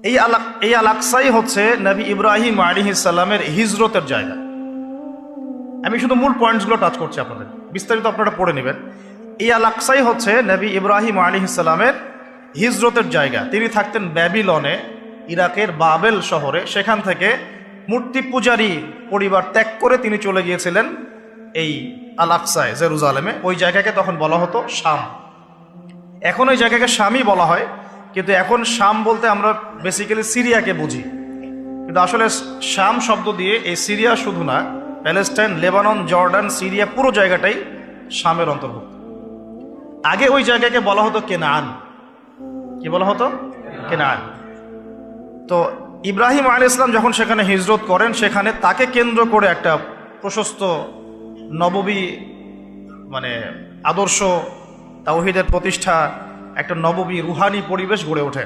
এই আল আকসাই হচ্ছে নবী ইব্রাহিম আলাইহিস সালামের হিজরতের জায়গা। আমি শুধু মূল পয়েন্টসগুলো টাচ করছি আপনাদের, বিস্তারিত আপনারা পড়ে নেবেন। এই আল আকসাই হচ্ছে নবী ইব্রাহিম আলাইহিস সালামের হিজরতের জায়গা। তিনি থাকতেন ব্যাবিলনে, ইরাকের বাবেল শহরে। সেখান থেকে মূর্তি পূজারী পরিবার ত্যাগ করে তিনি চলে গিয়েছিলেন এই আল আকসায়, জেরুজালেমে। ওই জায়গাকে তখন বলা হতো শাম। এখন ওই জায়গাকে শামই বলা হয়, কিন্তু এখন শাম বলতে আমরা বেসিক্যালি সিরিয়াকে বুঝি, কিন্তু আসলে শাম শব্দ দিয়ে এই সিরিয়া শুধু না, প্যালেস্টাইন, লেবানন, জর্ডান, সিরিয়া পুরো জায়গাটাই শামের অন্তর্ভুক্ত। আগে ওই জায়গাকে বলা হতো কেনান। কি বলা হতো? কেনান। তো ইব্রাহিম আলাইহিস সালাম যখন সেখানে হিজরত করেন, সেখানে তাকে কেন্দ্র করে একটা প্রশস্ত নববী আদর্শ, তাওহীদের প্রতিষ্ঠা, একটা নববী রুহানি পরিবেশ গড়ে ওঠে।